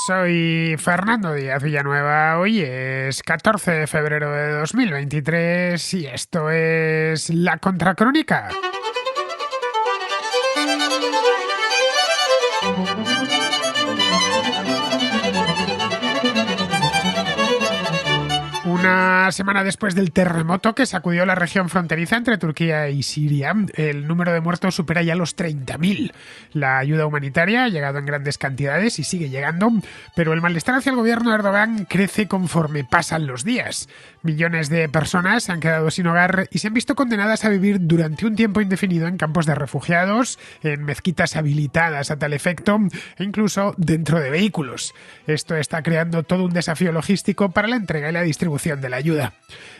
Soy Fernando Díaz Villanueva. Hoy es 14 de febrero de 2023 y esto es La Contracrónica. Una semana después del terremoto que sacudió la región fronteriza entre Turquía y Siria, el número de muertos supera ya los 30.000. La ayuda humanitaria ha llegado en grandes cantidades y sigue llegando, pero el malestar hacia el gobierno de Erdogan crece conforme pasan los días. Millones de personas se han quedado sin hogar y se han visto condenadas a vivir durante un tiempo indefinido en campos de refugiados, en mezquitas habilitadas a tal efecto e incluso dentro de vehículos. Esto está creando todo un desafío logístico para la entrega y la distribución de la ayuda.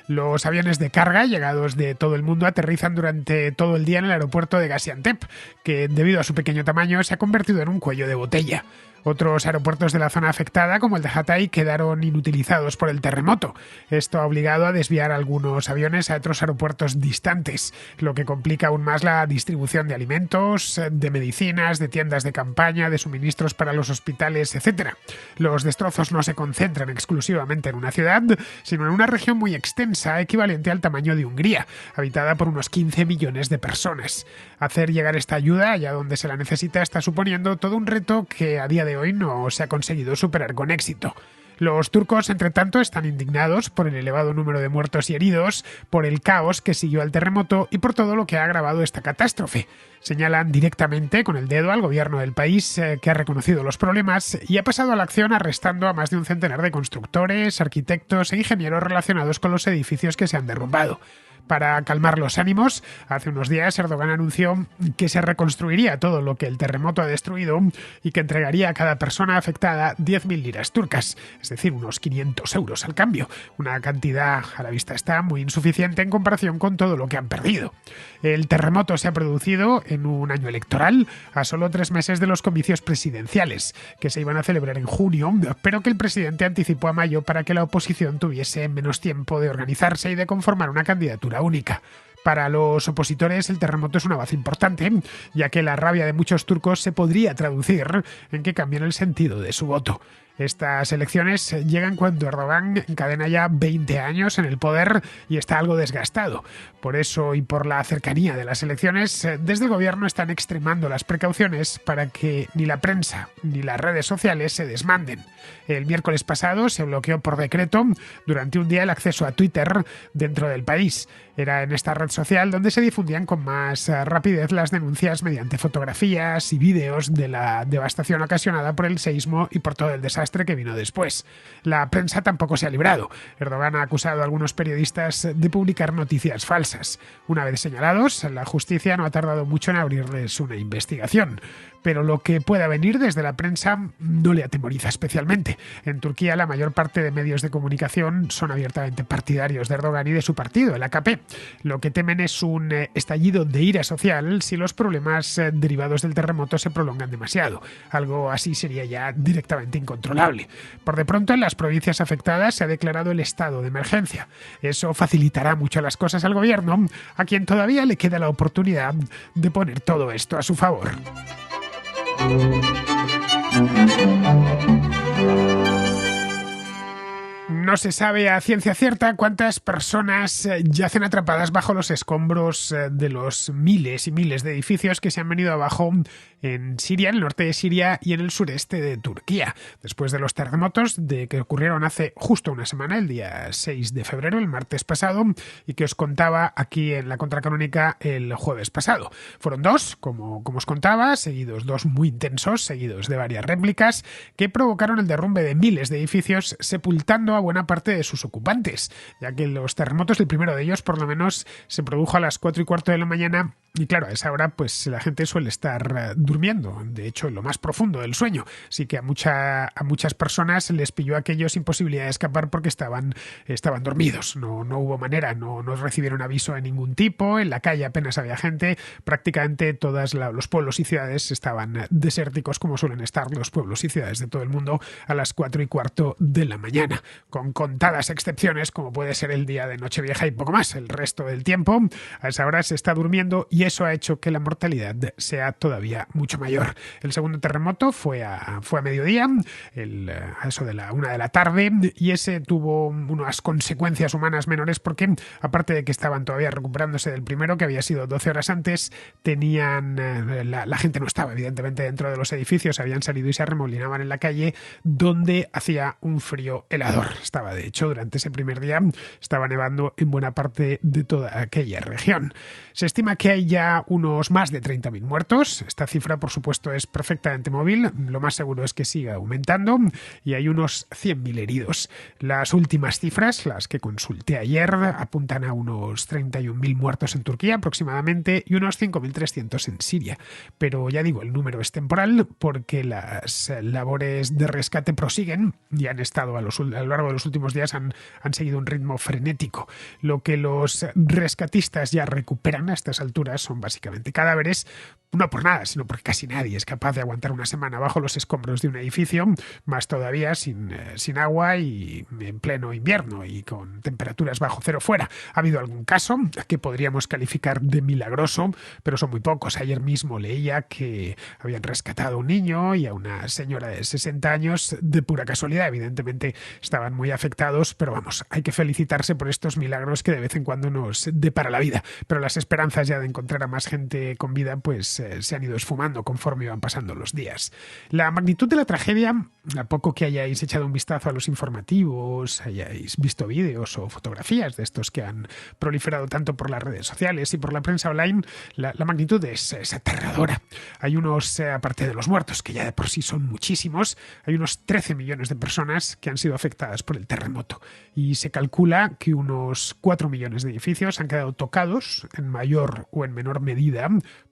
Los aviones de carga llegados de todo el mundo aterrizan durante todo el día en el aeropuerto de Gaziantep, que debido a su pequeño tamaño se ha convertido en un cuello de botella. Otros aeropuertos de la zona afectada, como el de Hatay, quedaron inutilizados por el terremoto. Esto ha obligado a desviar algunos aviones a otros aeropuertos distantes, lo que complica aún más la distribución de alimentos, de medicinas, de tiendas de campaña, de suministros para los hospitales, etc. Los destrozos no se concentran exclusivamente en una ciudad, sino en una región muy extensa, equivalente al tamaño de Hungría, habitada por unos 15 millones de personas. Hacer llegar esta ayuda allá donde se la necesita está suponiendo todo un reto que a día de hoy no se ha conseguido superar con éxito. Los turcos, entre tanto, están indignados por el elevado número de muertos y heridos, por el caos que siguió al terremoto y por todo lo que ha agravado esta catástrofe. Señalan directamente con el dedo al gobierno del país, que ha reconocido los problemas y ha pasado a la acción arrestando a más de un centenar de constructores, arquitectos e ingenieros relacionados con los edificios que se han derrumbado. Para calmar los ánimos, hace unos días Erdogan anunció que se reconstruiría todo lo que el terremoto ha destruido y que entregaría a cada persona afectada 10.000 liras turcas, es decir, unos 500 euros al cambio, una cantidad a la vista está muy insuficiente en comparación con todo lo que han perdido. El terremoto se ha producido en un año electoral, a solo 3 meses de los comicios presidenciales, que se iban a celebrar en junio, pero que el presidente anticipó a mayo para que la oposición tuviese menos tiempo de organizarse y de conformar una candidatura única. Para los opositores el terremoto es una baza importante, ya que la rabia de muchos turcos se podría traducir en que cambien el sentido de su voto. Estas elecciones llegan cuando Erdogan encadena ya 20 años en el poder y está algo desgastado. Por eso y por la cercanía de las elecciones, desde el gobierno están extremando las precauciones para que ni la prensa ni las redes sociales se desmanden. El miércoles pasado se bloqueó por decreto durante un día el acceso a Twitter dentro del país. Era en esta red social donde se difundían con más rapidez las denuncias mediante fotografías y vídeos de la devastación ocasionada por el seísmo y por todo el desastre que vino después. La prensa tampoco se ha librado. Erdogan ha acusado a algunos periodistas de publicar noticias falsas. Una vez señalados, la justicia no ha tardado mucho en abrirles una investigación. Pero lo que pueda venir desde la prensa no le atemoriza especialmente. En Turquía la mayor parte de medios de comunicación son abiertamente partidarios de Erdogan y de su partido, el AKP. Lo que temen es un estallido de ira social si los problemas derivados del terremoto se prolongan demasiado. Algo así sería ya directamente incontrolable. Por de pronto en las provincias afectadas se ha declarado el estado de emergencia. Eso facilitará mucho las cosas al gobierno, a quien todavía le queda la oportunidad de poner todo esto a su favor. No se sabe a ciencia cierta cuántas personas yacen atrapadas bajo los escombros de los miles y miles de edificios que se han venido abajo en Siria, en el norte de Siria y en el sureste de Turquía, después de los terremotos que ocurrieron hace justo una semana, el día 6 de febrero, el martes pasado, y que os contaba aquí en La Contracrónica el jueves pasado. Fueron dos, como os contaba, seguidos, dos muy intensos, seguidos de varias réplicas, que provocaron el derrumbe de miles de edificios, sepultando a buena parte de sus ocupantes, ya que los terremotos, el primero de ellos por lo menos, se produjo a las 4:15 de la mañana y claro, a esa hora pues la gente suele estar durmiendo, de hecho en lo más profundo del sueño, así que a muchas personas les pilló aquello sin posibilidad de escapar porque estaban dormidos, no hubo manera, no recibieron aviso de ningún tipo, en la calle apenas había gente, prácticamente todos los pueblos y ciudades estaban desérticos como suelen estar los pueblos y ciudades de todo el mundo a las 4:15 de la mañana, con contadas excepciones como puede ser el día de Nochevieja y poco más. El resto del tiempo a esa hora se está durmiendo y y eso ha hecho que la mortalidad sea todavía mucho mayor. El segundo terremoto fue a mediodía, a eso de la 1 de la tarde, y ese tuvo unas consecuencias humanas menores porque, aparte de que estaban todavía recuperándose del primero, que había sido 12 horas antes, la gente no estaba evidentemente dentro de los edificios, habían salido y se arremolinaban en la calle, donde hacía un frío helador. Estaba, de hecho, durante ese primer día, estaba nevando en buena parte de toda aquella región. Se estima que hay ya unos más de 30.000 muertos. Esta cifra, por supuesto, es perfectamente móvil. Lo más seguro es que siga aumentando y hay unos 100.000 heridos. Las últimas cifras, las que consulté ayer, apuntan a unos 31.000 muertos en Turquía aproximadamente y unos 5.300 en Siria. Pero ya digo, el número es temporal porque las labores de rescate prosiguen y han estado a lo largo de los últimos días han seguido un ritmo frenético. Lo que los rescatistas ya recuperan a estas alturas son básicamente cadáveres, no por nada, sino porque casi nadie es capaz de aguantar una semana bajo los escombros de un edificio, más todavía sin agua y en pleno invierno y con temperaturas bajo cero fuera. Ha habido algún caso que podríamos calificar de milagroso, pero son muy pocos. Ayer mismo leía que habían rescatado a un niño y a una señora de 60 años de pura casualidad. Evidentemente estaban muy afectados, pero vamos, hay que felicitarse por estos milagros que de vez en cuando nos depara la vida. Pero las esperanzas ya de encontrar a más gente con vida pues se han ido esfumando conforme iban pasando los días. La magnitud de la tragedia, a poco que hayáis echado un vistazo a los informativos, hayáis visto vídeos o fotografías de estos que han proliferado tanto por las redes sociales y por la prensa online, la magnitud es aterradora. Hay unos, aparte de los muertos, que ya de por sí son muchísimos, hay unos 13 millones de personas que han sido afectadas por el terremoto y se calcula que unos 4 millones de edificios han quedado tocados en mayor o en menor medida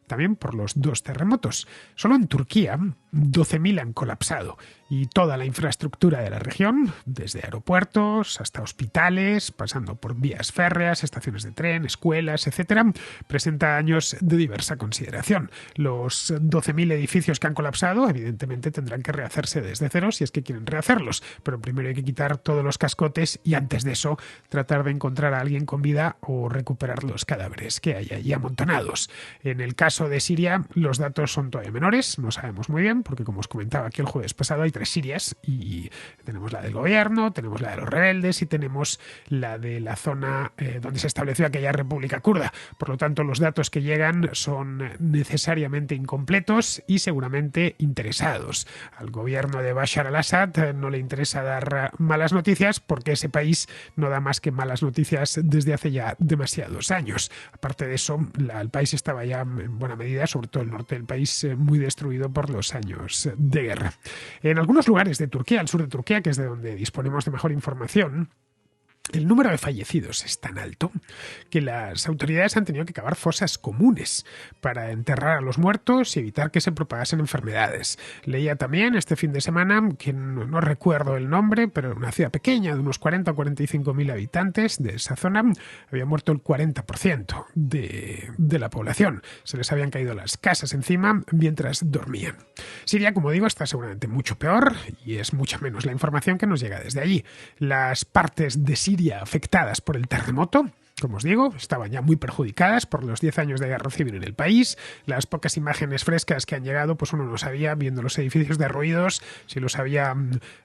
también por los dos terremotos. Solo en Turquía, 12.000 han colapsado y toda la infraestructura de la región, desde aeropuertos hasta hospitales, pasando por vías férreas, estaciones de tren, escuelas, etcétera, presenta daños de diversa consideración. Los 12.000 edificios que han colapsado, evidentemente, tendrán que rehacerse desde cero si es que quieren rehacerlos, pero primero hay que quitar todos los cascotes y antes de eso tratar de encontrar a alguien con vida o recuperar los cadáveres que hay allí amontonados. En el caso de Siria, los datos son todavía menores, no sabemos muy bien, porque como os comentaba aquí el jueves pasado, hay 3 Sirias y tenemos la del gobierno, tenemos la de los rebeldes y tenemos la de la zona donde se estableció aquella república kurda. Por lo tanto, los datos que llegan son necesariamente incompletos y seguramente interesados. Al gobierno de Bashar al-Assad no le interesa dar malas noticias porque ese país no da más que malas noticias desde hace ya demasiados años. Aparte de eso, el país estaba ya en buena medida, sobre todo el norte del país, muy destruido por los años de guerra. En algunos lugares de Turquía, al sur de Turquía, que es de donde disponemos de mejor información, el número de fallecidos es tan alto que las autoridades han tenido que cavar fosas comunes para enterrar a los muertos y evitar que se propagasen enfermedades. Leía también este fin de semana, que no recuerdo el nombre, pero en una ciudad pequeña de unos 40 o 45.000 habitantes de esa zona había muerto el 40% de la población. Se les habían caído las casas encima mientras dormían. Siria, como digo, está seguramente mucho peor y es mucha menos la información que nos llega desde allí. Las partes de Siria afectadas por el terremoto, como os digo, estaban ya muy perjudicadas por los 10 años de guerra civil en el país. Las pocas imágenes frescas que han llegado, pues uno no sabía, viendo los edificios derruidos, si los había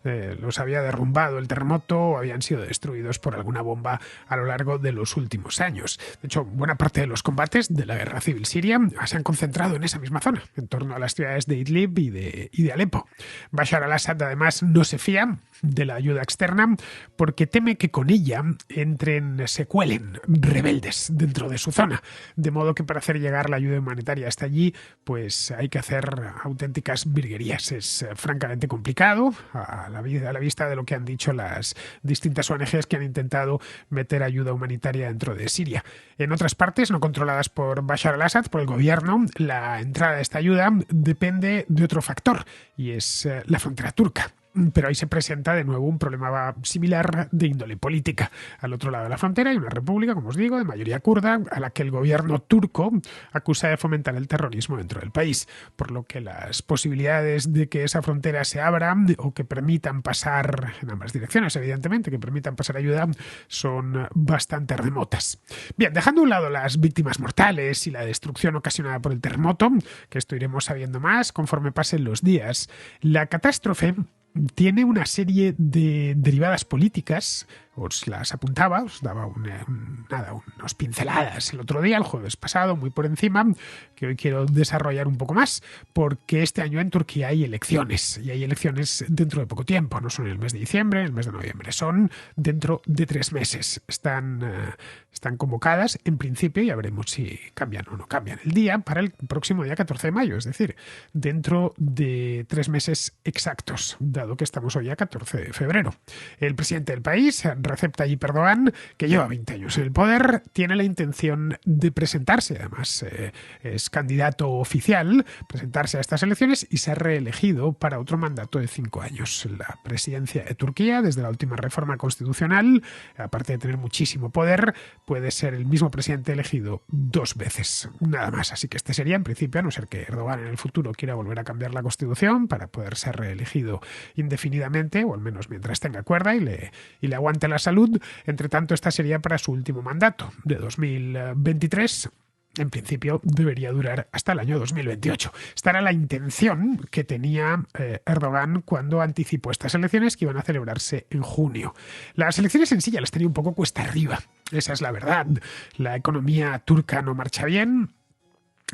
derrumbado el terremoto o habían sido destruidos por alguna bomba a lo largo de los últimos años. De hecho, buena parte de los combates de la guerra civil siria se han concentrado en esa misma zona, en torno a las ciudades de Idlib y de Alepo. Bashar al-Assad, además, no se fía de la ayuda externa porque teme que con ella se cuelen rebeldes dentro de su zona, de modo que para hacer llegar la ayuda humanitaria hasta allí pues hay que hacer auténticas virguerías. Es francamente complicado a la vista de lo que han dicho las distintas ONGs que han intentado meter ayuda humanitaria dentro de Siria. En otras partes no controladas por Bashar al-Assad, por el gobierno, la entrada de esta ayuda depende de otro factor y es la frontera turca. pero ahí se presenta de nuevo un problema similar de índole política. Al otro lado de la frontera hay una república, como os digo, de mayoría kurda, a la que el gobierno turco acusa de fomentar el terrorismo dentro del país, por lo que las posibilidades de que esa frontera se abra o que permitan pasar, en ambas direcciones evidentemente, que permitan pasar ayuda, son bastante remotas. Bien, dejando a un lado las víctimas mortales y la destrucción ocasionada por el terremoto, que esto iremos sabiendo más conforme pasen los días, la catástrofe tiene una serie de derivadas políticas. Os las apuntaba, os daba unas pinceladas el otro día, el jueves pasado, muy por encima, que hoy quiero desarrollar un poco más, porque este año en Turquía hay elecciones, y hay elecciones dentro de poco tiempo, no son en el mes de diciembre, en el mes de noviembre, son dentro de 3 meses. Están convocadas, en principio, ya veremos si cambian o no cambian el día, para el próximo día 14 de mayo, es decir, dentro de 3 meses exactos, dado que estamos hoy a 14 de febrero. El presidente del país, Recep Tayyip Erdogan, que lleva 20 años en el poder, tiene la intención de presentarse, además es candidato oficial, presentarse a estas elecciones y ser reelegido para otro mandato de 5 años. La presidencia de Turquía, desde la última reforma constitucional, aparte de tener muchísimo poder, puede ser el mismo presidente elegido 2 veces, nada más. Así que este sería, en principio, a no ser que Erdogan en el futuro quiera volver a cambiar la constitución para poder ser reelegido indefinidamente, o al menos mientras tenga cuerda y le aguante la salud. Entre tanto, esta sería para su último mandato de 2023. En principio debería durar hasta el año 2028. Esta era la intención que tenía Erdogan cuando anticipó estas elecciones, que iban a celebrarse en junio. Las elecciones en sí ya las tenía un poco cuesta arriba, esa es la verdad. La economía turca no marcha bien.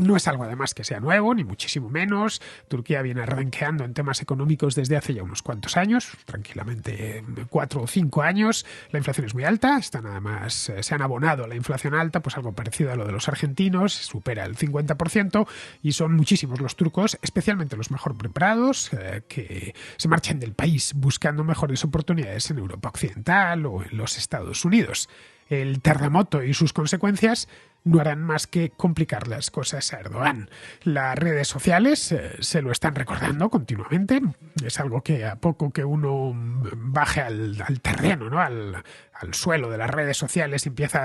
No es algo además que sea nuevo, ni muchísimo menos. Turquía viene renqueando en temas económicos desde hace ya unos cuantos años, tranquilamente 4 o 5 años. La inflación es muy alta, se han abonado a la inflación alta, pues algo parecido a lo de los argentinos, supera el 50%, y son muchísimos los turcos, especialmente los mejor preparados, que se marchan del país buscando mejores oportunidades en Europa Occidental o en los Estados Unidos. El terremoto y sus consecuencias no harán más que complicar las cosas a Erdogan. Las redes sociales se lo están recordando continuamente. Es algo que a poco que uno baje al terreno, ¿no? al suelo de las redes sociales, empiece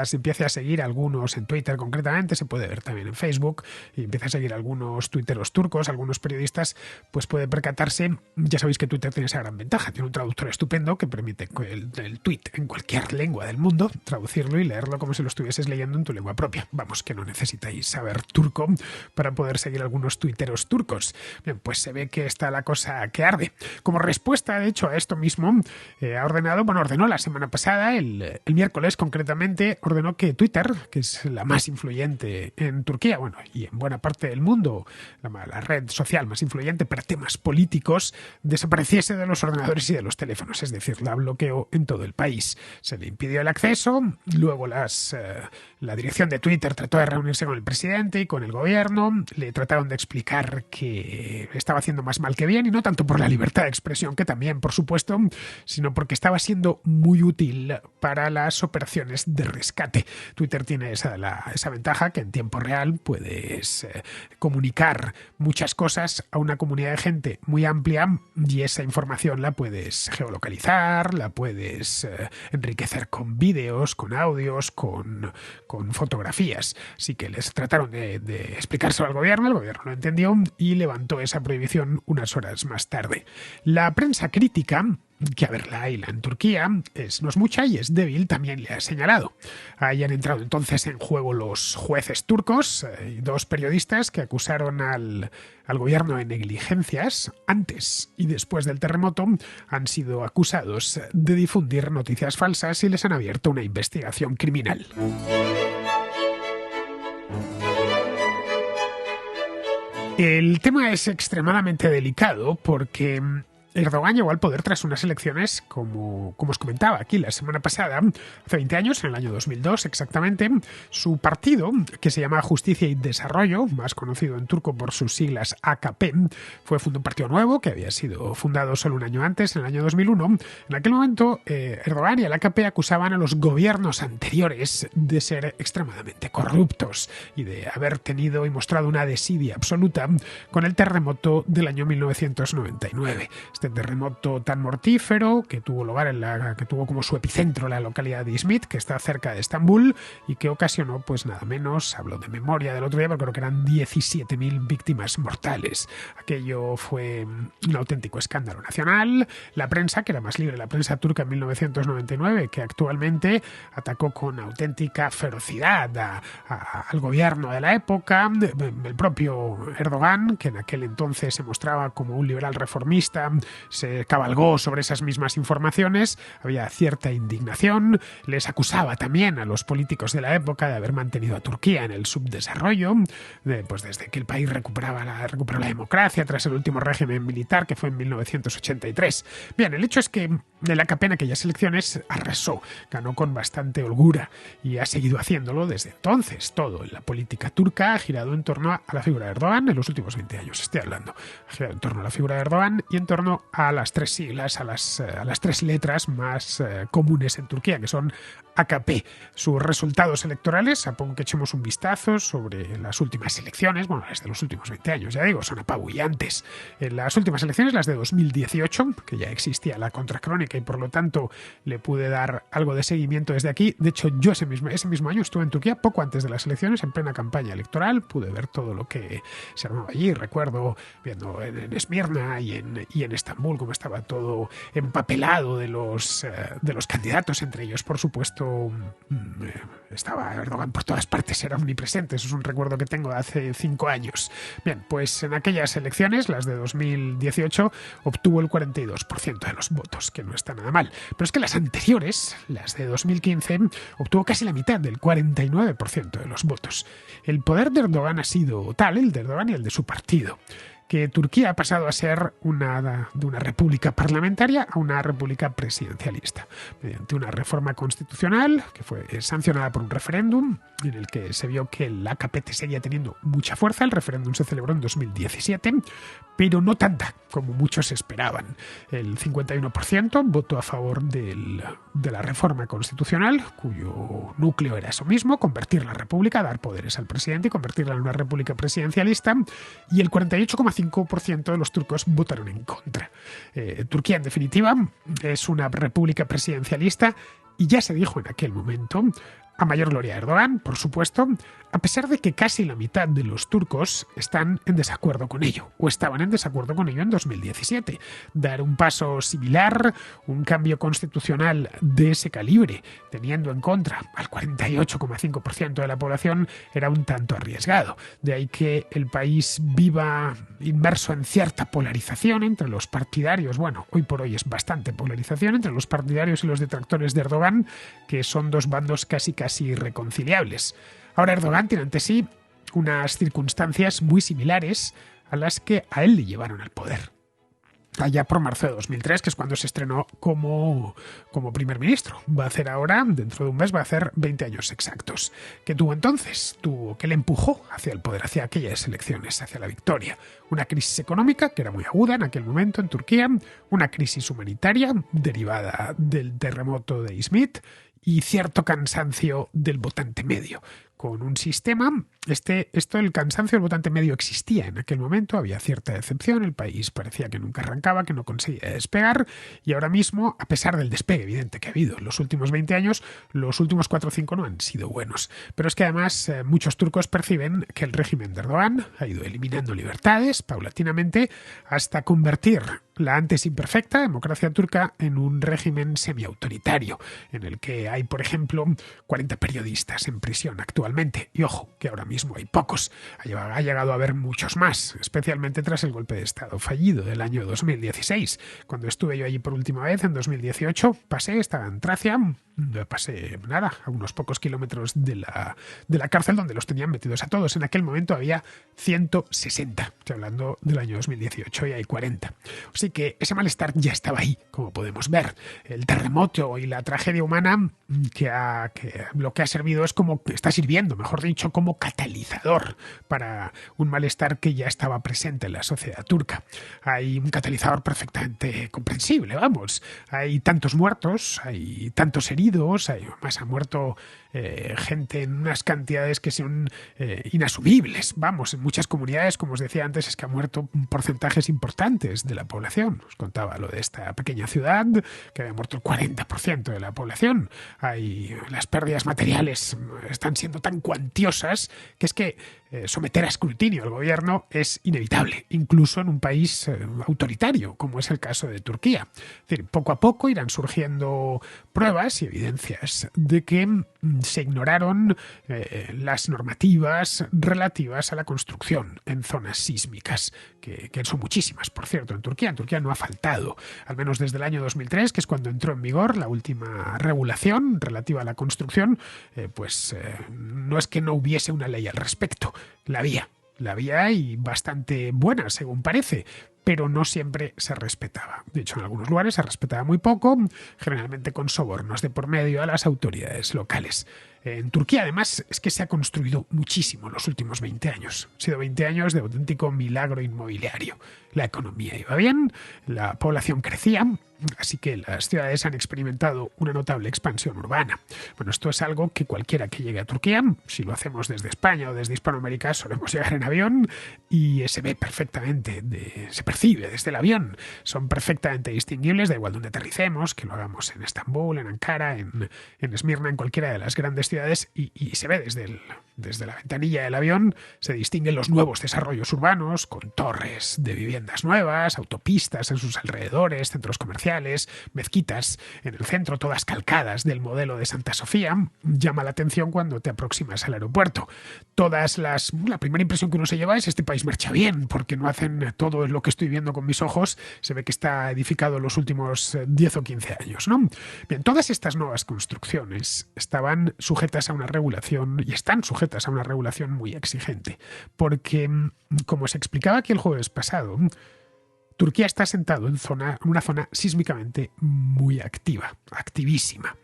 a seguir algunos en Twitter concretamente, se puede ver también en Facebook, y empieza a seguir algunos tuiteros turcos, algunos periodistas, pues puede percatarse. Ya sabéis que Twitter tiene esa gran ventaja, tiene un traductor estupendo que permite el tweet en cualquier lengua del mundo, traducirlo y leerlo como si lo estuvieses leyendo en tu lengua propia. Vamos, que no necesitáis saber turco para poder seguir algunos tuiteros turcos. Bien, pues se ve que está la cosa que arde. Como respuesta, de hecho, a esto mismo, ordenó la semana pasada, el miércoles concretamente, ordenó que Twitter, que es la más influyente en Turquía, bueno, y en buena parte del mundo, la red social más influyente para temas políticos, desapareciese de los ordenadores y de los teléfonos, es decir, la bloqueó en todo el país. Se le impidió el acceso, luego la dirección de Twitter trató de reunirse con el presidente y con el gobierno, le trataron de explicar que estaba haciendo más mal que bien, y no tanto por la libertad de expresión, que también, por supuesto, sino porque estaba siendo muy útil para las operaciones de rescate. Twitter tiene esa ventaja, que en tiempo real puedes comunicar muchas cosas a una comunidad de gente muy amplia, y esa información la puedes geolocalizar, la puedes enriquecer con vídeos, con audios, con fotografías. Así que les trataron de explicárselo al gobierno, el gobierno lo entendió y levantó esa prohibición unas horas más tarde. La prensa crítica, que a ver, la hay en Turquía, no es mucha y es débil, también le ha señalado. Ahí han entrado entonces en juego los jueces turcos y 2 periodistas que acusaron al gobierno de negligencias. Antes y después del terremoto han sido acusados de difundir noticias falsas y les han abierto una investigación criminal. El tema es extremadamente delicado porque Erdogan llegó al poder tras unas elecciones, como os comentaba aquí la semana pasada, hace 20 años, en el año 2002 exactamente. Su partido, que se llama Justicia y Desarrollo, más conocido en turco por sus siglas AKP, fue un partido nuevo que había sido fundado solo un año antes, en el año 2001. En aquel momento, Erdogan y el AKP acusaban a los gobiernos anteriores de ser extremadamente corruptos y de haber tenido y mostrado una desidia absoluta con el terremoto del año 1999. este terremoto tan mortífero que tuvo lugar que tuvo como su epicentro la localidad de Izmit, que está cerca de Estambul y que ocasionó, pues nada menos, hablo de memoria del otro día, pero creo que eran 17.000 víctimas mortales. Aquello fue un auténtico escándalo nacional. La prensa, que era más libre, la prensa turca en 1999, que actualmente atacó con auténtica ferocidad al gobierno de la época, el propio Erdogan, que en aquel entonces se mostraba como un liberal reformista, se cabalgó sobre esas mismas informaciones, había cierta indignación, les acusaba también a los políticos de la época de haber mantenido a Turquía en el subdesarrollo, pues desde que el país recuperó la democracia tras el último régimen militar, que fue en 1983. Bien, el hecho es que el AKP en aquellas elecciones arrasó, ganó con bastante holgura y ha seguido haciéndolo desde entonces. Todo en la política turca ha girado en torno a la figura de Erdogan en los últimos 20 años, estoy hablando. Ha girado en torno a la figura de Erdogan y en torno a las tres siglas, a las tres letras más comunes en Turquía, que son AKP. Sus resultados electorales, supongo que echemos un vistazo sobre las últimas elecciones, bueno, las de los últimos 20 años, ya digo, son apabullantes. En las últimas elecciones, las de 2018, que ya existía la contracrónica y por lo tanto le pude dar algo de seguimiento desde aquí. De hecho, yo ese mismo año estuve en Turquía poco antes de las elecciones, en plena campaña electoral, pude ver todo lo que se armaba allí. Recuerdo viendo en Esmirna y en Estambul cómo estaba todo empapelado de los candidatos, entre ellos, por supuesto, estaba Erdogan por todas partes, era omnipresente. Eso es un recuerdo que tengo de hace 5 años. Bien, pues en aquellas elecciones, las de 2018, obtuvo el 42% de los votos, que no está nada mal. Pero es que las anteriores, las de 2015, obtuvo casi la mitad, del 49% de los votos. El poder de Erdogan ha sido tal, el de Erdogan y el de su partido, que Turquía ha pasado a ser de una república parlamentaria a una república presidencialista, mediante una reforma constitucional que fue sancionada por un referéndum en el que se vio que el AKP seguía teniendo mucha fuerza. El referéndum se celebró en 2017, pero no tanta como muchos esperaban. El 51% votó a favor de la reforma constitucional, cuyo núcleo era eso mismo: convertir la república, dar poderes al presidente y convertirla en una república presidencialista, y el 48,5% de los turcos votaron en contra. Turquía, en definitiva, es una república presidencialista y ya se dijo en aquel momento, a mayor gloria de Erdogan, por supuesto, a pesar de que casi la mitad de los turcos están en desacuerdo con ello, o estaban en desacuerdo con ello en 2017. Dar un paso similar, un cambio constitucional de ese calibre, teniendo en contra al 48,5% de la población, era un tanto arriesgado. De ahí que el país viva inmerso en cierta polarización entre los partidarios. Bueno, hoy por hoy es bastante polarización entre los partidarios y los detractores de Erdogan, que son dos bandos casi irreconciliables. Ahora Erdogan tiene ante sí unas circunstancias muy similares a las que a él le llevaron al poder. Allá por marzo de 2003, que es cuando se estrenó como primer ministro. Va a hacer ahora, dentro de un mes, va a hacer 20 años exactos. ¿Qué tuvo entonces? ¿Qué le empujó hacia el poder, hacia aquellas elecciones, hacia la victoria? Una crisis económica, que era muy aguda en aquel momento en Turquía, una crisis humanitaria derivada del terremoto de Izmit y cierto cansancio del votante medio. Con un sistema, el cansancio del votante medio existía en aquel momento, había cierta decepción, el país parecía que nunca arrancaba, que no conseguía despegar, y ahora mismo, a pesar del despegue evidente que ha habido en los últimos 20 años, los últimos 4 o 5 no han sido buenos. Pero es que además muchos turcos perciben que el régimen de Erdogan ha ido eliminando libertades paulatinamente hasta convertir la antes imperfecta democracia turca en un régimen semiautoritario, en el que hay, por ejemplo, 40 periodistas en prisión actualmente. Y ojo, que ahora mismo hay pocos. Ha llegado a haber muchos más, especialmente tras el golpe de Estado fallido del año 2016. Cuando estuve yo allí por última vez, en 2018, estaba en Tracia, pasé a unos pocos kilómetros de la cárcel donde los tenían metidos a todos. En aquel momento había 160, estoy hablando del año 2018, y hay 40. Así que ese malestar ya estaba ahí, como podemos ver. El terremoto y la tragedia humana que lo que ha servido está sirviendo, mejor dicho, como catalizador para un malestar que ya estaba presente en la sociedad turca. Hay un catalizador perfectamente comprensible, vamos. Hay tantos muertos, hay tantos heridos, heridos, además ha muerto gente en unas cantidades que son inasumibles. Vamos, en muchas comunidades, como os decía antes, es que ha muerto porcentajes importantes de la población. Os contaba lo de esta pequeña ciudad, que había muerto el 40% de la población. Las pérdidas materiales están siendo tan cuantiosas que es que someter a escrutinio al gobierno es inevitable, incluso en un país autoritario, como es el caso de Turquía. Es decir, poco a poco irán surgiendo pruebas y evidencias de que se ignoraron las normativas relativas a la construcción en zonas sísmicas, que son muchísimas, por cierto, en Turquía. En Turquía no ha faltado, al menos desde el año 2003, que es cuando entró en vigor la última regulación relativa a la construcción, no es que no hubiese una ley al respecto, la había y bastante buena, según parece, pero no siempre se respetaba. De hecho, en algunos lugares se respetaba muy poco, generalmente con sobornos de por medio a las autoridades locales. En Turquía, además, es que se ha construido muchísimo en los últimos 20 años. Han sido 20 años de auténtico milagro inmobiliario. La economía iba bien, la población crecía, así que las ciudades han experimentado una notable expansión urbana. Bueno, esto es algo que cualquiera que llegue a Turquía, si lo hacemos desde España o desde Hispanoamérica, solemos llegar en avión y se ve perfectamente, se percibe desde el avión. Son perfectamente distinguibles, da igual donde aterricemos, que lo hagamos en Estambul, en Ankara, en Esmirna, en cualquiera de las grandes ciudades, y se ve desde la ventanilla del avión, se distinguen los nuevos desarrollos urbanos, con torres de viviendas nuevas, autopistas en sus alrededores, centros comerciales, mezquitas en el centro, todas calcadas del modelo de Santa Sofía. Llama la atención cuando te aproximas al aeropuerto. La primera impresión que uno se lleva es: este país marcha bien, porque no hacen todo lo que estoy viendo con mis ojos. Se ve que está edificado en los últimos 10 o 15 años, ¿no? Bien, todas estas nuevas construcciones estaban sujetas a una regulación y están sujetas a una regulación muy exigente, porque, como se explicaba aquí el jueves pasado, Turquía está asentado en una zona sísmicamente muy activísima,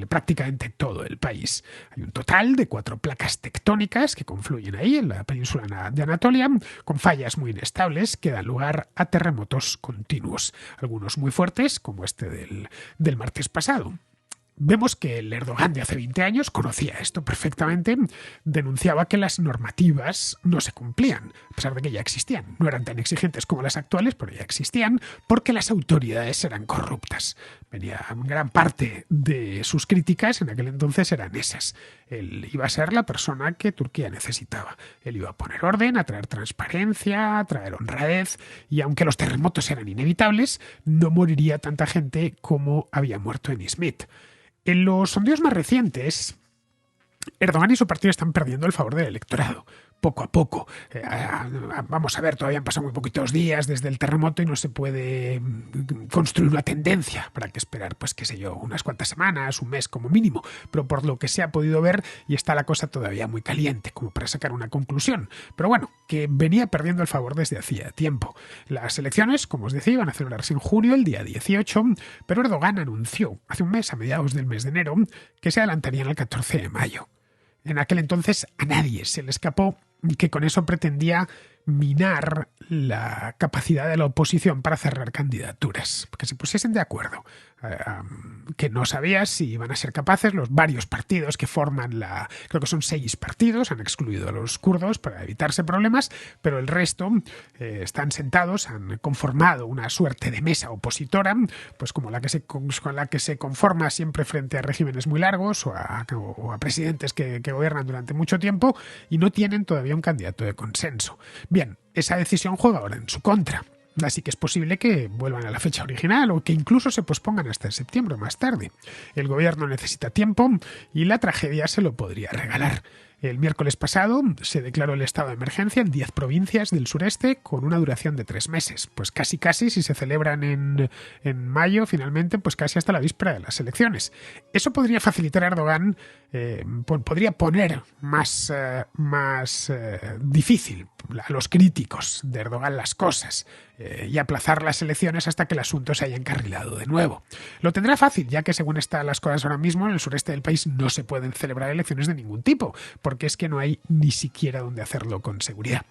prácticamente todo el país. Hay un total de 4 placas tectónicas que confluyen ahí en la península de Anatolia, con fallas muy inestables que dan lugar a terremotos continuos, algunos muy fuertes, como este del martes pasado. Vemos que el Erdogan de hace 20 años conocía esto perfectamente, denunciaba que las normativas no se cumplían, a pesar de que ya existían. No eran tan exigentes como las actuales, pero ya existían, porque las autoridades eran corruptas. Gran parte de sus críticas en aquel entonces eran esas. Él iba a ser la persona que Turquía necesitaba. Él iba a poner orden, a traer transparencia, a traer honradez, y aunque los terremotos eran inevitables, no moriría tanta gente como había muerto en Izmit. En los sondeos más recientes, Erdogan y su partido están perdiendo el favor del electorado, poco a poco. Vamos a ver, todavía han pasado muy poquitos días desde el terremoto y no se puede construir una tendencia. Para que esperar, pues qué sé yo, unas cuantas semanas, un mes como mínimo. Pero por lo que se ha podido ver, y está la cosa todavía muy caliente, como para sacar una conclusión. Pero bueno, que venía perdiendo el favor desde hacía tiempo. Las elecciones, como os decía, iban a celebrarse en junio, el día 18, pero Erdogan anunció hace un mes, a mediados del mes de enero, que se adelantarían al 14 de mayo. En aquel entonces a nadie se le escapó que con eso pretendía minar la capacidad de la oposición para cerrar candidaturas, que se pusiesen de acuerdo, que no sabía si iban a ser capaces los varios partidos que forman creo que son 6 partidos, han excluido a los kurdos para evitarse problemas, pero el resto están sentados, han conformado una suerte de mesa opositora, pues como con la que se conforma siempre frente a regímenes muy largos o a presidentes que gobiernan durante mucho tiempo y no tienen todavía un candidato de consenso. Bien, esa decisión juega ahora en su contra. Así que es posible que vuelvan a la fecha original o que incluso se pospongan hasta septiembre o más tarde. El gobierno necesita tiempo y la tragedia se lo podría regalar. El miércoles pasado se declaró el estado de emergencia en 10 provincias del sureste con una duración de 3 meses. Pues casi, si se celebran en mayo, finalmente, pues casi hasta la víspera de las elecciones. Eso podría facilitar a Erdogan, podría poner más difícil a los críticos de Erdogan las cosas y aplazar las elecciones hasta que el asunto se haya encarrilado de nuevo. Lo tendrá fácil, ya que según están las cosas ahora mismo, en el sureste del país no se pueden celebrar elecciones de ningún tipo, porque es que no hay ni siquiera donde hacerlo con seguridad.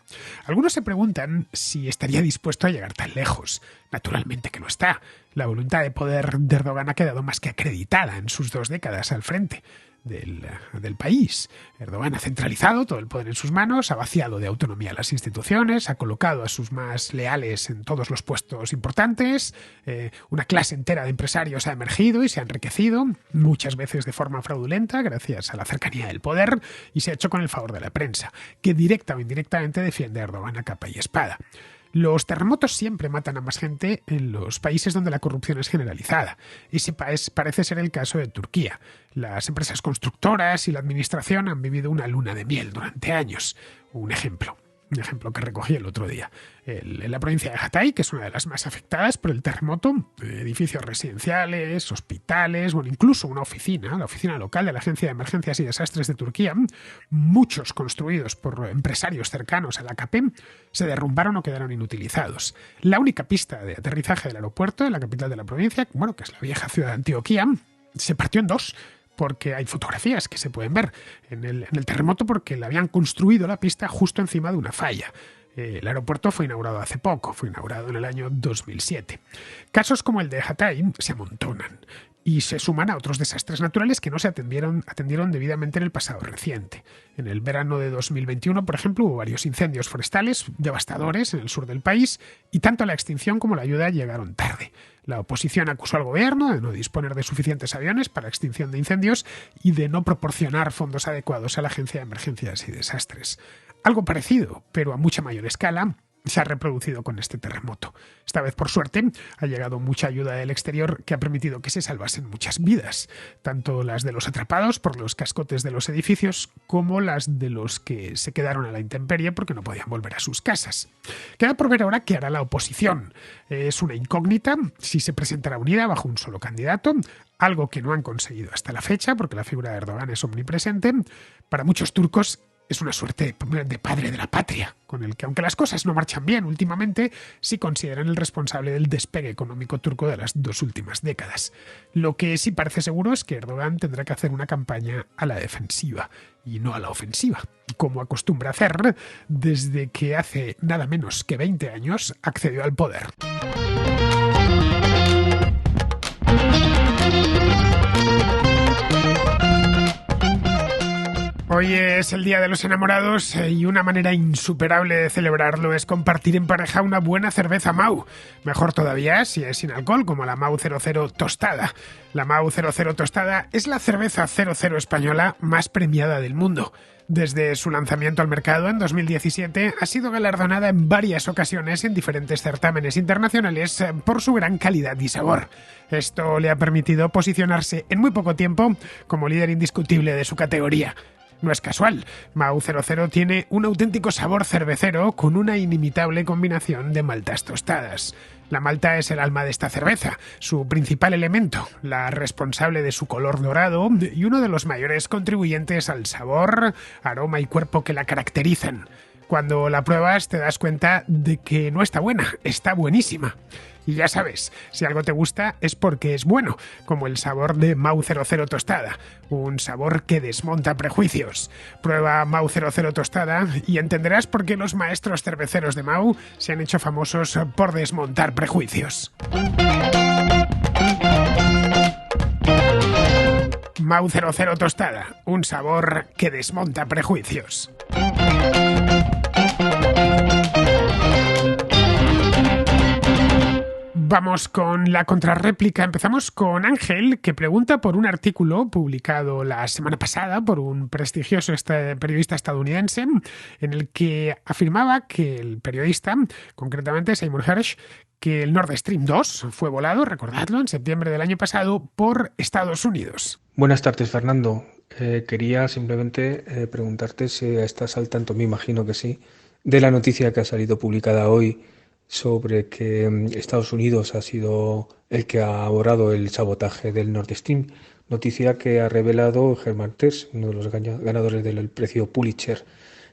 Algunos se preguntan si estaría dispuesto a llegar tan lejos. Naturalmente que lo está. La voluntad de poder de Erdogan ha quedado más que acreditada en sus 2 décadas al frente del país. Erdogan ha centralizado todo el poder en sus manos, ha vaciado de autonomía las instituciones, ha colocado a sus más leales en todos los puestos importantes, una clase entera de empresarios ha emergido y se ha enriquecido, muchas veces de forma fraudulenta, gracias a la cercanía del poder, y se ha hecho con el favor de la prensa, que directa o indirectamente defiende a Erdogan a capa y espada. Los terremotos siempre matan a más gente en los países donde la corrupción es generalizada. Ese parece ser el caso de Turquía. Las empresas constructoras y la administración han vivido una luna de miel durante años. Un ejemplo que recogí el otro día. En la provincia de Hatay, que es una de las más afectadas por el terremoto, edificios residenciales, hospitales, incluso una oficina, la oficina local de la Agencia de Emergencias y Desastres de Turquía, muchos construidos por empresarios cercanos a la AKP, se derrumbaron o quedaron inutilizados. La única pista de aterrizaje del aeropuerto, en la capital de la provincia, que es la vieja ciudad de Antioquía, se partió en 2, porque hay fotografías que se pueden ver en el terremoto porque le habían construido la pista justo encima de una falla. El aeropuerto fue inaugurado hace poco, fue inaugurado en el año 2007. Casos como el de Hatay se amontonan y se suman a otros desastres naturales que no se atendieron debidamente en el pasado reciente. En el verano de 2021, por ejemplo, hubo varios incendios forestales devastadores en el sur del país y tanto la extinción como la ayuda llegaron tarde. La oposición acusó al gobierno de no disponer de suficientes aviones para extinción de incendios y de no proporcionar fondos adecuados a la Agencia de Emergencias y Desastres. Algo parecido, pero a mucha mayor escala, se ha reproducido con este terremoto. Esta vez, por suerte, ha llegado mucha ayuda del exterior que ha permitido que se salvasen muchas vidas, tanto las de los atrapados por los cascotes de los edificios como las de los que se quedaron a la intemperie porque no podían volver a sus casas. Queda por ver ahora qué hará la oposición. Es una incógnita si se presentará unida bajo un solo candidato, algo que no han conseguido hasta la fecha porque la figura de Erdogan es omnipresente. Para muchos turcos es una suerte de padre de la patria, con el que, aunque las cosas no marchan bien últimamente, sí consideran el responsable del despegue económico turco de las 2 últimas décadas. Lo que sí parece seguro es que Erdogan tendrá que hacer una campaña a la defensiva y no a la ofensiva, como acostumbra hacer desde que hace nada menos que 20 años accedió al poder. Hoy es el Día de los Enamorados y una manera insuperable de celebrarlo es compartir en pareja una buena cerveza Mau. Mejor todavía si es sin alcohol, como la Mau 00 Tostada. La Mau 00 Tostada es la cerveza 00 española más premiada del mundo. Desde su lanzamiento al mercado en 2017 ha sido galardonada en varias ocasiones en diferentes certámenes internacionales por su gran calidad y sabor. Esto le ha permitido posicionarse en muy poco tiempo como líder indiscutible de su categoría. No es casual, Mau 00 tiene un auténtico sabor cervecero con una inimitable combinación de maltas tostadas. La malta es el alma de esta cerveza, su principal elemento, la responsable de su color dorado y uno de los mayores contribuyentes al sabor, aroma y cuerpo que la caracterizan. Cuando la pruebas te das cuenta de que no está buena, está buenísima. Y ya sabes, si algo te gusta es porque es bueno, como el sabor de Mau 00 Tostada, un sabor que desmonta prejuicios. Prueba Mau 00 Tostada y entenderás por qué los maestros cerveceros de Mau se han hecho famosos por desmontar prejuicios. Mau 00 Tostada, un sabor que desmonta prejuicios. Vamos con la contrarréplica. Empezamos con Ángel, que pregunta por un artículo publicado la semana pasada por un prestigioso periodista estadounidense, en el que afirmaba que el periodista, concretamente Seymour Hersh, que el Nord Stream 2 fue volado, recordadlo, en septiembre del año pasado por Estados Unidos. Buenas tardes, Fernando. Quería simplemente preguntarte si estás al tanto, me imagino que sí, de la noticia que ha salido publicada hoy sobre que Estados Unidos ha sido el que ha abordado el sabotaje del Nord Stream, noticia que ha revelado Hermann Terz, uno de los ganadores del premio Pulitzer.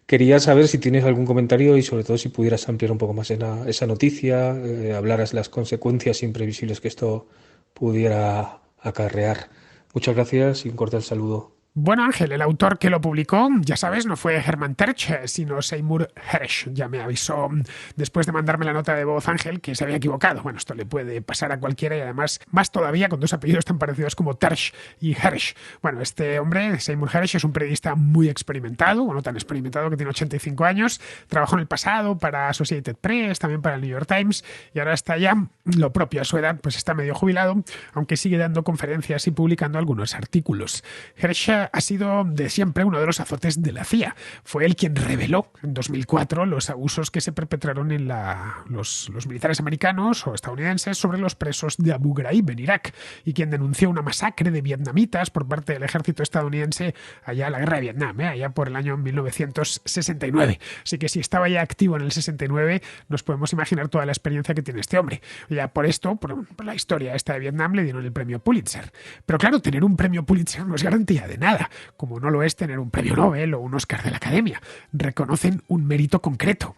Quería saber si tienes algún comentario y sobre todo si pudieras ampliar un poco más esa noticia, hablaras de las consecuencias imprevisibles que esto pudiera acarrear. Muchas gracias y un cordial saludo. Bueno, Ángel, el autor que lo publicó, ya sabes, no fue Hermann Tersch, sino Seymour Hersh. Ya me avisó después de mandarme la nota de voz, Ángel, que se había equivocado. Bueno, esto le puede pasar a cualquiera y además más todavía con dos apellidos tan parecidos como Tersch y Hersh. Bueno, este hombre, Seymour Hersh, es un periodista muy experimentado, bueno, tan experimentado que tiene 85 años, trabajó en el pasado para Associated Press, también para el New York Times y ahora está ya lo propio a su edad, pues está medio jubilado, aunque sigue dando conferencias y publicando algunos artículos. Hersh ha sido de siempre uno de los azotes de la CIA. Fue él quien reveló en 2004 los abusos que se perpetraron en los militares americanos o estadounidenses sobre los presos de Abu Ghraib en Irak y quien denunció una masacre de vietnamitas por parte del ejército estadounidense allá en la guerra de Vietnam, allá por el año 1969. Así que si estaba ya activo en el 69, nos podemos imaginar toda la experiencia que tiene este hombre. Ya por esto, por la historia esta de Vietnam, le dieron el premio Pulitzer. Pero claro, tener un premio Pulitzer no es garantía de nada, como no lo es tener un premio Nobel o un Oscar de la Academia. Reconocen un mérito concreto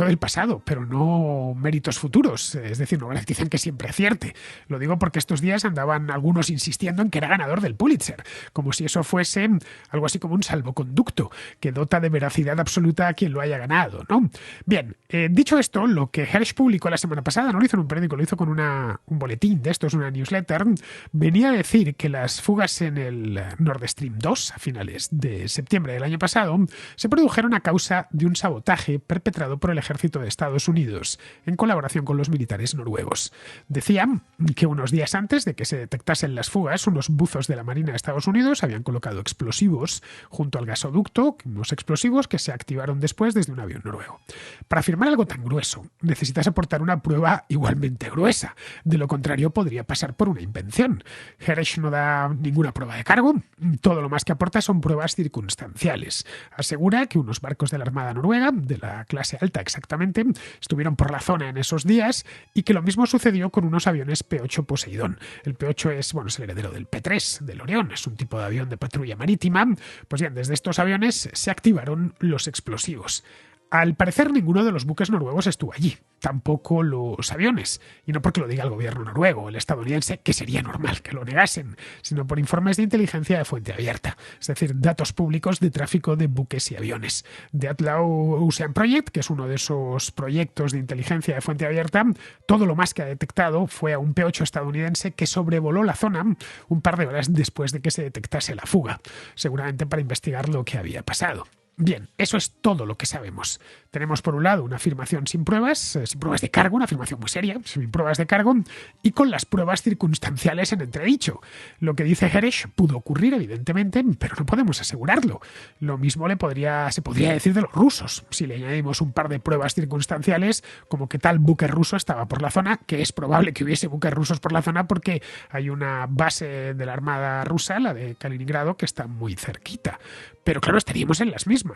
del pasado, pero no méritos futuros. Es decir, no garantizan que siempre acierte. Lo digo porque estos días andaban algunos insistiendo en que era ganador del Pulitzer, como si eso fuese algo así como un salvoconducto que dota de veracidad absoluta a quien lo haya ganado, ¿no? Bien, dicho esto, lo que Hersh publicó la semana pasada, no lo hizo en un periódico, lo hizo con un boletín de estos, una newsletter, venía a decir que las fugas en el Nord Stream 2 a finales de septiembre del año pasado se produjeron a causa de un sabotaje perpetrado por el ejército de Estados Unidos en colaboración con los militares noruegos. Decían que unos días antes de que se detectasen las fugas, unos buzos de la Marina de Estados Unidos habían colocado explosivos junto al gasoducto, unos explosivos que se activaron después desde un avión noruego. Para afirmar algo tan grueso, necesitas aportar una prueba igualmente gruesa. De lo contrario, podría pasar por una invención. Hersh no da ninguna prueba de cargo. Todo lo más que aporta son pruebas circunstanciales. Asegura que unos barcos de la Armada Noruega, de la clase alta exactamente, estuvieron por la zona en esos días y que lo mismo sucedió con unos aviones P-8 Poseidón. El P-8 es el heredero del P-3, del Orión, es un tipo de avión de patrulla marítima. Pues bien, desde estos aviones se activaron los explosivos. Al parecer ninguno de los buques noruegos estuvo allí, tampoco los aviones, y no porque lo diga el gobierno noruego o el estadounidense, que sería normal que lo negasen, sino por informes de inteligencia de fuente abierta, es decir, datos públicos de tráfico de buques y aviones. The Outlaw Ocean Project, que es uno de esos proyectos de inteligencia de fuente abierta, todo lo más que ha detectado fue a un P-8 estadounidense que sobrevoló la zona un par de horas después de que se detectase la fuga, seguramente para investigar lo que había pasado. Bien, eso es todo lo que sabemos. Tenemos por un lado una afirmación sin pruebas de cargo, una afirmación muy seria, sin pruebas de cargo, y con las pruebas circunstanciales en entredicho. Lo que dice Hersh pudo ocurrir, evidentemente, pero no podemos asegurarlo. Lo mismo se podría decir de los rusos, si le añadimos un par de pruebas circunstanciales, como que tal buque ruso estaba por la zona, que es probable que hubiese buques rusos por la zona porque hay una base de la Armada rusa, la de Kaliningrado, que está muy cerquita. Pero claro, estaríamos en las mismas.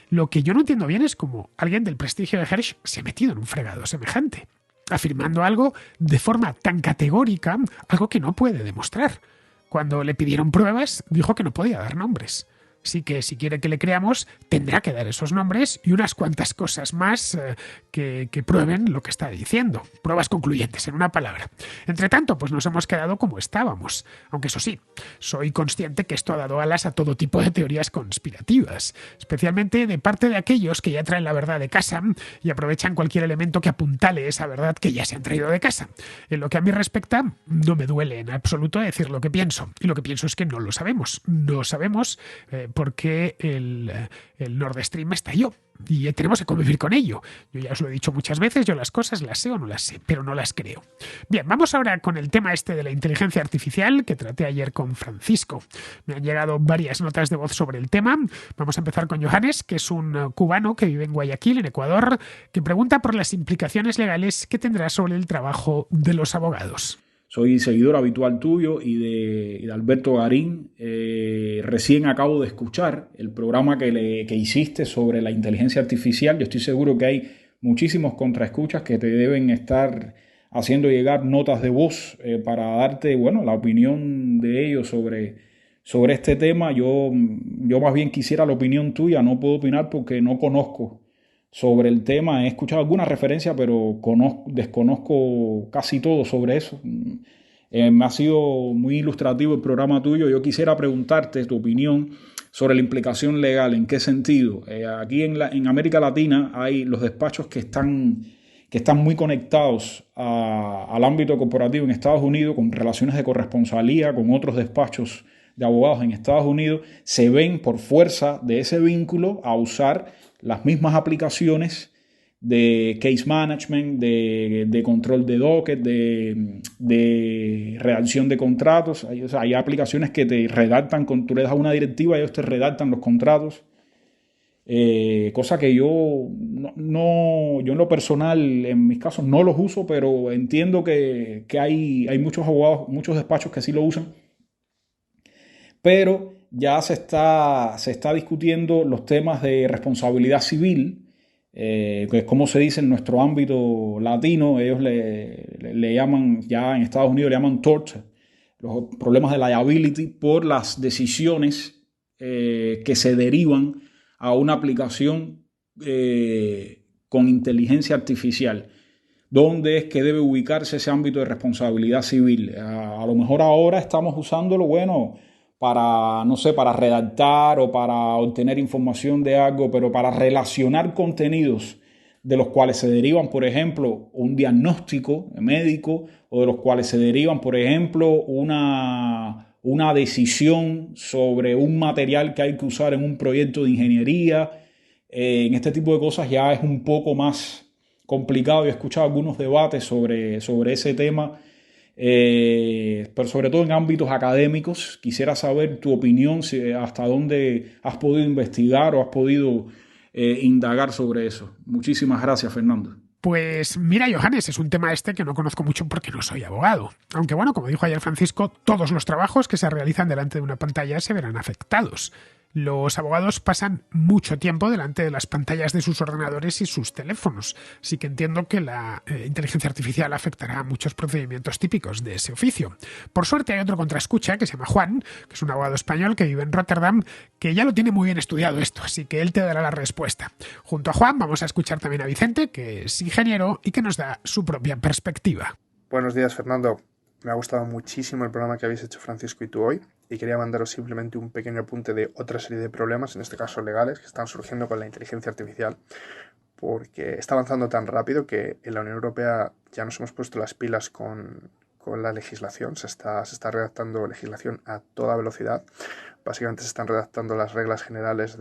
Lo que yo no entiendo bien es cómo alguien del prestigio de Hersh se ha metido en un fregado semejante, afirmando algo de forma tan categórica, algo que no puede demostrar. Cuando le pidieron pruebas, dijo que no podía dar nombres. Así que si quiere que le creamos, tendrá que dar esos nombres y unas cuantas cosas más que prueben lo que está diciendo. Pruebas concluyentes, en una palabra. Entre tanto, pues nos hemos quedado como estábamos. Aunque eso sí, soy consciente que esto ha dado alas a todo tipo de teorías conspirativas, especialmente de parte de aquellos que ya traen la verdad de casa y aprovechan cualquier elemento que apuntale esa verdad que ya se han traído de casa. En lo que a mí respecta, no me duele en absoluto decir lo que pienso. Y lo que pienso es que no lo sabemos. No sabemos porque el Nord Stream estalló y tenemos que convivir con ello. Yo ya os lo he dicho muchas veces, yo las cosas las sé o no las sé, pero no las creo. Bien, vamos ahora con el tema este de la inteligencia artificial que traté ayer con Francisco. Me han llegado varias notas de voz sobre el tema. Vamos a empezar con Johannes, que es un cubano que vive en Guayaquil, en Ecuador, que pregunta por las implicaciones legales que tendrá sobre el trabajo de los abogados. Soy seguidor habitual tuyo y de Alberto Garín. Recién acabo de escuchar el programa que hiciste sobre la inteligencia artificial. Yo estoy seguro que hay muchísimos contraescuchas que te deben estar haciendo llegar notas de voz para darte, la opinión de ellos sobre este tema. Yo más bien quisiera la opinión tuya. No puedo opinar porque no conozco sobre el tema. He escuchado alguna referencia, pero desconozco casi todo sobre eso. Me ha sido muy ilustrativo el programa tuyo. Yo quisiera preguntarte tu opinión sobre la implicación legal. ¿En qué sentido? Aquí en América Latina hay los despachos que están muy conectados al ámbito corporativo en Estados Unidos, con relaciones de corresponsalía con otros despachos de abogados en Estados Unidos, se ven por fuerza de ese vínculo a usar las mismas aplicaciones de case management, de control de docket, de redacción de contratos. O sea, hay aplicaciones que te redactan, tú le das una directiva y ellos te redactan los contratos. Cosa que yo en lo personal, en mis casos, no los uso, pero entiendo que hay muchos abogados, muchos despachos que sí lo usan. Pero ya se está discutiendo los temas de responsabilidad civil, que es como se dice en nuestro ámbito latino. Ellos le llaman, ya en Estados Unidos le llaman tort, los problemas de liability por las decisiones que se derivan a una aplicación con inteligencia artificial. ¿Dónde es que debe ubicarse ese ámbito de responsabilidad civil? A lo mejor ahora estamos usándolo, bueno, para, no sé, para redactar o para obtener información de algo, pero para relacionar contenidos de los cuales se derivan, por ejemplo, un diagnóstico médico, o de los cuales se derivan, por ejemplo, una decisión sobre un material que hay que usar en un proyecto de ingeniería. En este tipo de cosas ya es un poco más complicado. Yo he escuchado algunos debates sobre ese tema, pero sobre todo en ámbitos académicos. Quisiera saber tu opinión, hasta dónde has podido investigar o has podido indagar sobre eso. Muchísimas gracias, Fernando. Pues mira, Johannes, es un tema que no conozco mucho porque no soy abogado. Aunque bueno, como dijo ayer Francisco, todos los trabajos que se realizan delante de una pantalla se verán afectados. Los abogados pasan mucho tiempo delante de las pantallas de sus ordenadores y sus teléfonos, así que entiendo que la inteligencia artificial afectará a muchos procedimientos típicos de ese oficio. Por suerte hay otro contraescucha que se llama Juan, que es un abogado español que vive en Rotterdam, que ya lo tiene muy bien estudiado esto, así que él te dará la respuesta. Junto a Juan vamos a escuchar también a Vicente, que es ingeniero y que nos da su propia perspectiva. Buenos días, Fernando. Me ha gustado muchísimo el programa que habéis hecho Francisco y tú hoy, y quería mandaros simplemente un pequeño apunte de otra serie de problemas, en este caso legales, que están surgiendo con la inteligencia artificial, porque está avanzando tan rápido que en la Unión Europea ya nos hemos puesto las pilas con la legislación. Se está redactando legislación a toda velocidad. Básicamente se están redactando las reglas generales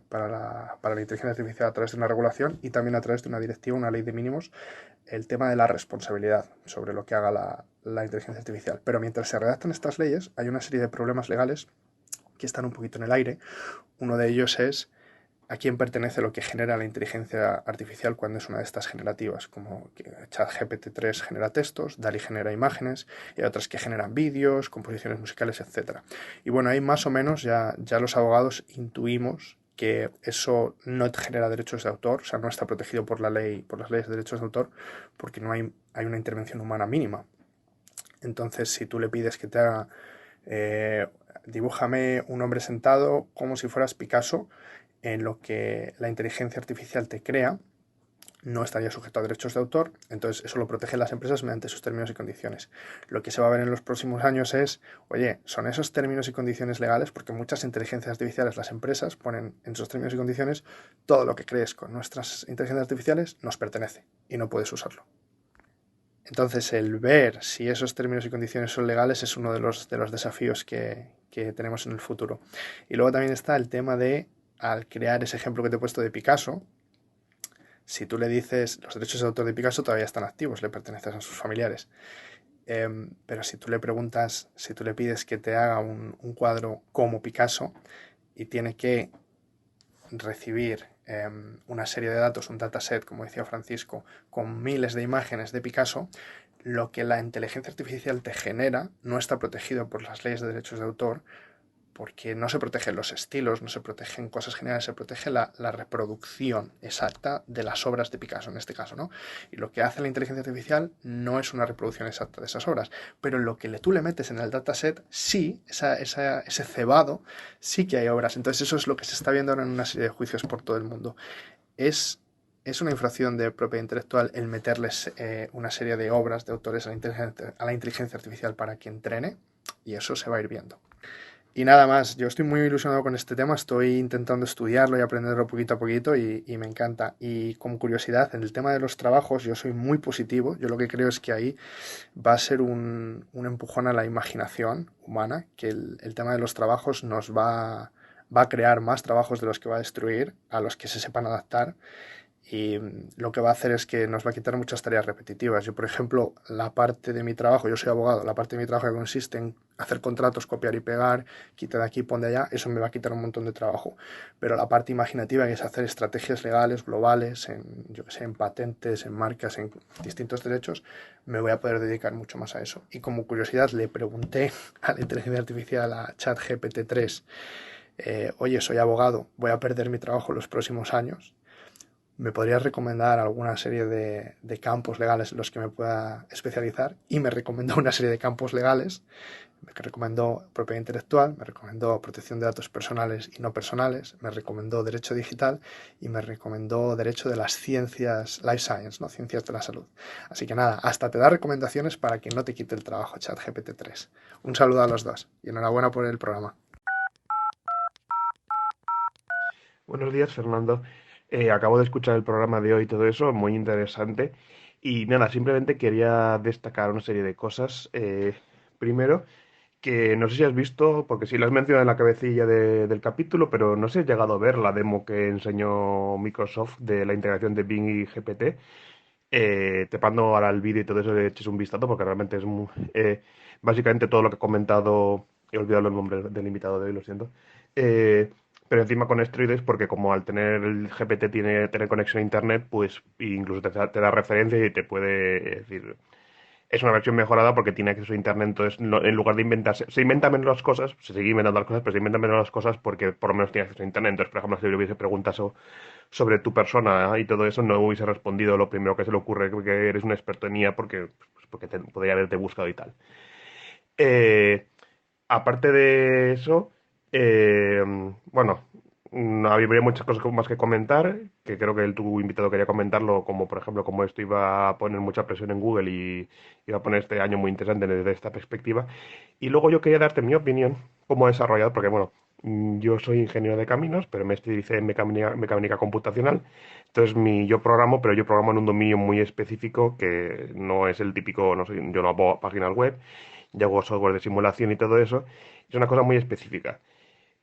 para la inteligencia artificial a través de una regulación y también a través de una directiva, una ley de mínimos, el tema de la responsabilidad sobre lo que haga la inteligencia artificial. Pero mientras se redactan estas leyes, hay una serie de problemas legales que están un poquito en el aire. Uno de ellos es a quién pertenece lo que genera la inteligencia artificial cuando es una de estas generativas, como que ChatGPT-3 genera textos, DALL-E genera imágenes, y hay otras que generan vídeos, composiciones musicales, etc. Y bueno, ahí más o menos ya los abogados intuimos que eso no genera derechos de autor, o sea, no está protegido por las leyes de derechos de autor, porque no hay una intervención humana mínima. Entonces, si tú le pides que te haga dibújame un hombre sentado como si fueras Picasso, en lo que la inteligencia artificial te crea, no estaría sujeto a derechos de autor. Entonces eso lo protegen las empresas mediante sus términos y condiciones. Lo que se va a ver en los próximos años es, oye, ¿son esos términos y condiciones legales? Porque muchas inteligencias artificiales, las empresas ponen en sus términos y condiciones: todo lo que crees con nuestras inteligencias artificiales nos pertenece y no puedes usarlo. Entonces el ver si esos términos y condiciones son legales es uno de los desafíos que tenemos en el futuro. Y luego también está el tema de, al crear ese ejemplo que te he puesto de Picasso, si tú le dices, los derechos de autor de Picasso todavía están activos, le pertenecen a sus familiares, pero si tú le preguntas, si tú le pides que te haga un cuadro como Picasso y tiene que recibir una serie de datos, un dataset, como decía Francisco, con miles de imágenes de Picasso, lo que la inteligencia artificial te genera no está protegido por las leyes de derechos de autor, porque no se protegen los estilos, no se protegen cosas generales, se protege la reproducción exacta de las obras de Picasso, en este caso, ¿no? Y lo que hace la inteligencia artificial no es una reproducción exacta de esas obras, pero lo que tú le metes en el dataset, sí, ese cebado, sí que hay obras. Entonces eso es lo que se está viendo ahora en una serie de juicios por todo el mundo. Es es una infracción de propiedad intelectual el meterles una serie de obras de autores a la inteligencia artificial para que entrene, y eso se va a ir viendo. Y nada más, yo estoy muy ilusionado con este tema, estoy intentando estudiarlo y aprenderlo poquito a poquito y me encanta. Y como curiosidad, en el tema de los trabajos yo soy muy positivo, yo lo que creo es que ahí va a ser un empujón a la imaginación humana, que el tema de los trabajos nos va a crear más trabajos de los que va a destruir, a los que se sepan adaptar. Y lo que va a hacer es que nos va a quitar muchas tareas repetitivas. Yo, por ejemplo, la parte de mi trabajo, yo soy abogado, la parte de mi trabajo que consiste en hacer contratos, copiar y pegar, quita de aquí, pon de allá, eso me va a quitar un montón de trabajo. Pero la parte imaginativa, que es hacer estrategias legales, globales, yo que sé, en patentes, en marcas, en distintos derechos, me voy a poder dedicar mucho más a eso. Y como curiosidad, le pregunté a la inteligencia artificial, a ChatGPT-3, oye, soy abogado, voy a perder mi trabajo en los próximos años. ¿Me podrías recomendar alguna serie de campos legales en los que me pueda especializar? Y me recomendó una serie de campos legales. Me recomendó propiedad intelectual, me recomendó protección de datos personales y no personales, me recomendó derecho digital y me recomendó derecho de las ciencias, life science, ¿no? Ciencias de la salud. Así que nada, hasta te da recomendaciones para que no te quite el trabajo ChatGPT-3. Un saludo a los dos y enhorabuena por el programa. Buenos días, Fernando. Acabo de escuchar el programa de hoy y todo eso, muy interesante. Y nada, simplemente quería destacar una serie de cosas. Primero, que no sé si has visto, porque sí lo has mencionado en la cabecilla del capítulo, pero no sé si has llegado a ver la demo que enseñó Microsoft de la integración de Bing y GPT. Te mando ahora el vídeo y todo eso, le eches un vistazo, porque realmente es básicamente todo lo que he comentado. He olvidado el nombre del invitado de hoy, lo siento. Eh, pero encima con esteroides, porque como al tener el GPT tener conexión a internet, pues incluso te da referencia y te puede decir. Es una versión mejorada porque tiene acceso a internet, entonces en lugar de inventarse, se inventa menos las cosas, se sigue inventando las cosas, pero se inventan menos las cosas porque por lo menos tiene acceso a internet. Entonces, por ejemplo, si le hubiese preguntado sobre tu persona y todo eso, no hubiese respondido lo primero que se le ocurre, que eres un experto en IA porque podría haberte buscado y tal. Eh, Aparte de eso, eh, bueno, no habría muchas cosas más que comentar, que creo que tu invitado quería comentarlo, como por ejemplo, como esto iba a poner mucha presión en Google y iba a poner este año muy interesante desde esta perspectiva. Y luego yo quería darte mi opinión como desarrollador, porque bueno, yo soy ingeniero de caminos, pero me especialicé en mecánica computacional. Entonces yo programo, pero yo programo en un dominio muy específico que no es el típico, no sé, yo no hago páginas web, yo hago software de simulación y todo eso. Es una cosa muy específica.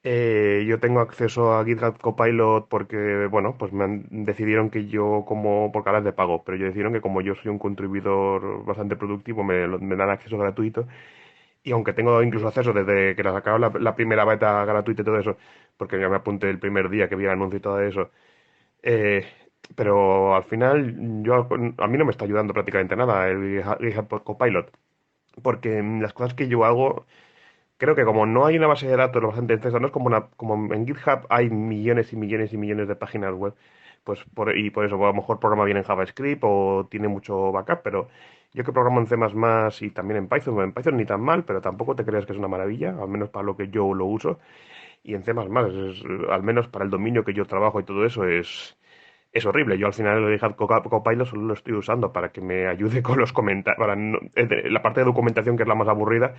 Yo tengo acceso a GitHub Copilot porque, bueno, pues decidieron que yo porque ahora es de pago, pero ellos decidieron que como yo soy un contribuidor bastante productivo, me dan acceso gratuito. Y aunque tengo incluso acceso desde que la sacaron la primera beta gratuita y todo eso, porque ya me apunté el primer día que vi el anuncio y todo eso, eh, pero al final a mí no me está ayudando prácticamente nada el GitHub Copilot, porque las cosas que yo hago. Creo que como no hay una base de datos lo bastante extensa, no es como en GitHub hay millones y millones y millones de páginas web, pues y por eso a lo mejor programa bien en JavaScript o tiene mucho backup, pero yo que programo en C++ y también en Python ni tan mal, pero tampoco te creas que es una maravilla, al menos para lo que yo lo uso, y en C++, al menos para el dominio que yo trabajo y todo eso es horrible. Yo al final el GitHub Copilot solo lo estoy usando para que me ayude con los comentarios, la parte de documentación que es la más aburrida,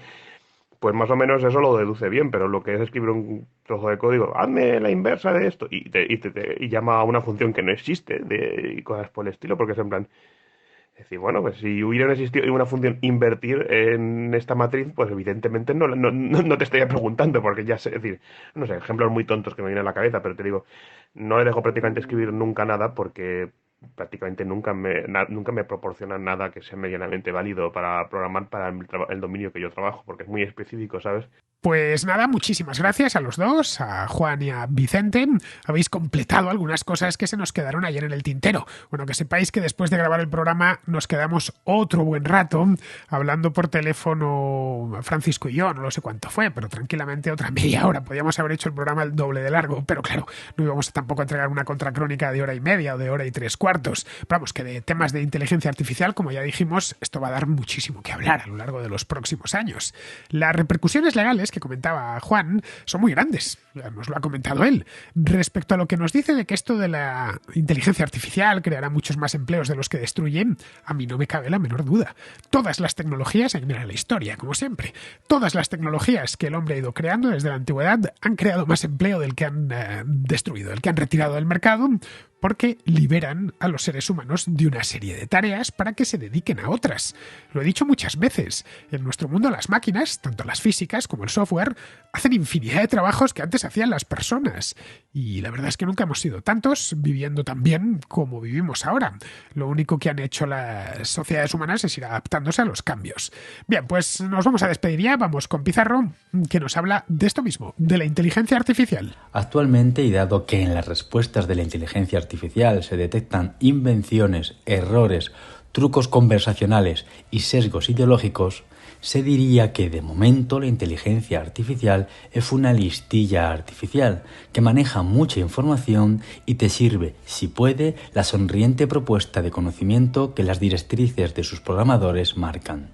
pues más o menos eso lo deduce bien, pero lo que es escribir un trozo de código, hazme la inversa de esto, y llama a una función que no existe, y cosas por el estilo, porque es en plan, es decir, bueno, pues si hubiera existido una función invertir en esta matriz, pues evidentemente no te estaría preguntando, porque ya sé, es decir, no sé, ejemplos muy tontos que me vienen a la cabeza, pero te digo, no le dejo prácticamente escribir nunca nada, porque prácticamente nunca me proporcionan nada que sea medianamente válido para programar para el dominio que yo trabajo, porque es muy específico, ¿sabes? Pues nada, muchísimas gracias a los dos, a Juan y a Vicente. Habéis completado algunas cosas que se nos quedaron ayer en el tintero. Bueno, que sepáis que después de grabar el programa nos quedamos otro buen rato hablando por teléfono Francisco y yo, no lo sé cuánto fue, pero tranquilamente otra media hora. Podíamos haber hecho el programa el doble de largo, pero claro, no íbamos tampoco a entregar una contracrónica de hora y media o de hora y 3/4. Pero vamos, que de temas de inteligencia artificial, como ya dijimos, esto va a dar muchísimo que hablar a lo largo de los próximos años. Las repercusiones legales que comentaba Juan son muy grandes. Ya nos lo ha comentado él. Respecto a lo que nos dice de que esto de la inteligencia artificial creará muchos más empleos de los que destruyen, a mí no me cabe la menor duda. Todas las tecnologías, mira la historia, como siempre, todas las tecnologías que el hombre ha ido creando desde la antigüedad han creado más empleo del que han destruido, del que han retirado del mercado, porque liberan a los seres humanos de una serie de tareas para que se dediquen a otras. Lo he dicho muchas veces, en nuestro mundo las máquinas, tanto las físicas como el software, hacen infinidad de trabajos que antes hacían las personas. Y la verdad es que nunca hemos sido tantos viviendo tan bien como vivimos ahora. Lo único que han hecho las sociedades humanas es ir adaptándose a los cambios. Bien, pues nos vamos a despedir ya, vamos con Pizarro, que nos habla de esto mismo, de la inteligencia artificial. Actualmente, y dado que en las respuestas de la inteligencia artificial se detectan invenciones, errores, trucos conversacionales y sesgos ideológicos, se diría que de momento la inteligencia artificial es una listilla artificial que maneja mucha información y te sirve, si puede, la sonriente propuesta de conocimiento que las directrices de sus programadores marcan.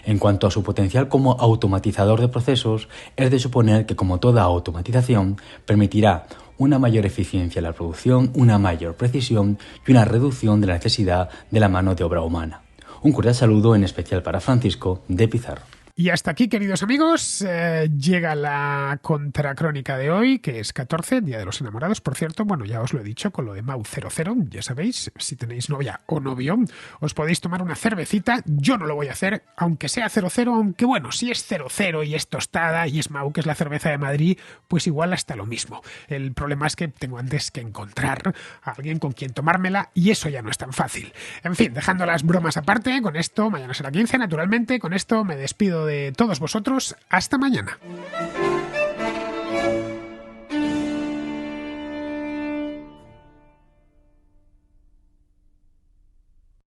En cuanto a su potencial como automatizador de procesos, es de suponer que, como toda automatización, permitirá una mayor eficiencia en la producción, una mayor precisión y una reducción de la necesidad de la mano de obra humana. Un cordial saludo en especial para Francisco de Pizarro. Y hasta aquí, queridos amigos, llega la contracrónica de hoy, que es 14, Día de los Enamorados. Por cierto, bueno, ya os lo he dicho con lo de Mau 00, ya sabéis, si tenéis novia o novio, os podéis tomar una cervecita. Yo no lo voy a hacer, aunque sea 00, aunque bueno, si es 00 y es tostada y es Mau, que es la cerveza de Madrid, pues igual hasta lo mismo. El problema es que tengo antes que encontrar a alguien con quien tomármela y eso ya no es tan fácil. En fin, dejando las bromas aparte, con esto, mañana será 15, naturalmente, con esto me despido de todos vosotros. Hasta mañana.